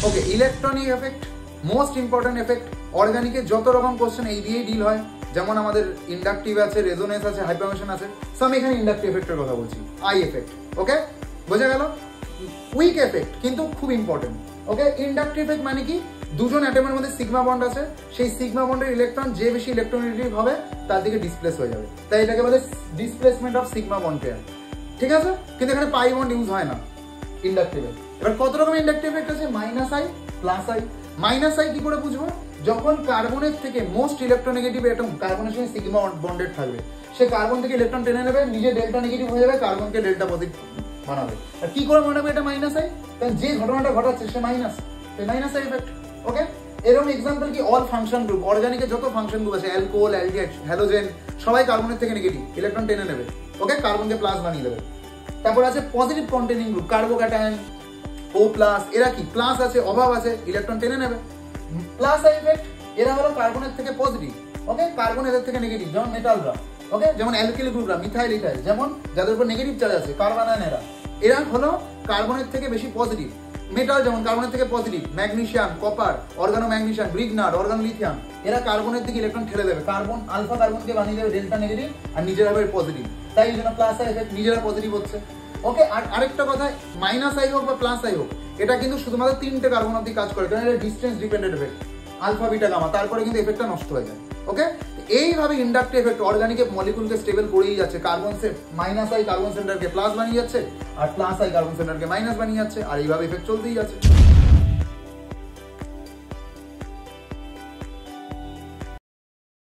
ওকে, electronic effect most important effect. অর্গানিকে যত রকম কোশ্চেন এই দিয়েই ডিল হয়, যেমন আমাদের ইন্ডাকটিভ আছে, রেজোনেন্স আছে, হাইপারমেশন আছে। সো আমি এখানে ইন্ডাকটিভ এফেক্টের কথা বলছি, আই এফেক্ট। ওকে, বোঝা গেল? উইক এফেক্ট কিন্তু খুব ইম্পর্টেন্ট। ওকে, ইন্ডাকটিভ এফেক্ট মানে কি, দুজন অ্যাটমের মধ্যে সিগমা বন্ড আছে, সেই সিগমা বন্ডের ইলেকট্রন যে বেশি ইলেকট্রোনেগেটিভ হবে তার দিকে ডিসপ্লেস হয়ে যাবে, তাই এটাকে বলে displacement of sigma bond pair. ঠিক আছে, কিন্তু এখানে পাই বন্ড ইউজ হয় না ইন্ডাকটিভ। এবার কত রকম ইন্ডাকটিভ এফেক্ট আছে? Minus I, plus I. Minus I কি করে বুঝবো? যখন কার্বনের থেকে মোস্ট ইলেকট্রোনেগেটিভ অ্যাটম কার্বনের সঙ্গে সিগমা বন্ডেড থাকবে, সে কার্বন থেকে ইলেকট্রন টেনে নেবে, নিজে ডেল্টা নেগেটিভ হয়ে যাবে, কার্বনকে ডেল্টা পজিটিভ বানাবে। আর কি করে মনে হবে এটা মাইনাস আই? কারণ যে ঘটনাটা ঘটাচ্ছে সে মাইনাস, মাইনাস আই এফেক্ট। ওকে, এরকম এক্সাম্পল কি, অল ফাংশন গ্রুপ, অর্গানিকের যত ফাংশন গ্রুপ আছে, অ্যালকোহল, অ্যালডিহাইড, হ্যালোজেন, সবাই কার্বনের থেকে নেগেটিভ, ইলেকট্রন টেনে নেবে। ওকে, কার্বনকে প্লাস বানিয়ে দেবে। তারপর আছে পজিটিভ কন্টেনিং গ্রুপ, কার্বোক্যাটায়ন, ও প্লাস, এরা কি প্লাস আছে, অভাব আছে, ইলেকট্রন টেনে নেবে। প্লাস আই এফেক্ট, এরা হলো কার্বনের থেকে পজিটিভ। ওকে, কার্বন এদের থেকে নেগেটিভ, যেমন মেটালরা। ওকে, যেমন অ্যালকিল গ্রুপরা, মিথাইল, ইথাইল, যেমন যাদের উপর নেগেটিভ চার্জ আছে, কার্বনায়ন, এরা হলো কার্বনের থেকে বেশি পজিটিভ। মেটাল যেমন কার্বনের থেকে positive, magnesium, copper, organo magnesium, Grignard, organo lithium, এরা কার্বনের দিকে ইলেকট্রন ঠেলে দেবে, কার্বন আলফা কার্বনকে বানিয়ে দেবে ডেল্টা নেগেটিভ, আর নিজেরা হবে পজিটিভ। তাই এই জন্য প্লাস আই এফেক্ট, নিজেরা পজিটিভ হচ্ছে। ওকে, আর আরেকটা কথা, মাইনাস আই হোক বা প্লাস আই হোক, এটা কিন্তু শুধুমাত্র 3টে কার্বন অব্দি কাজ করে, কারণ এটা distance dependent effect, alpha beta gamma, তারপরে কিন্তু এফেক্টটা নষ্ট হয়ে যায়। ওকে, এইভাবে ইন্ডাকটিভ এফেক্ট অর্গানিকে মলিকুলকে স্টেবল করেই যাচ্ছে। কার্বন সে মাইনাস আই কার্বন সেন্টারকে প্লাস বানিয়ে যাচ্ছে, আর প্লাস আই কার্বন সেন্টারকে মাইনাস বানিয়ে যাচ্ছে, আর এইভাবে এফেক্ট চলতেই যাচ্ছে।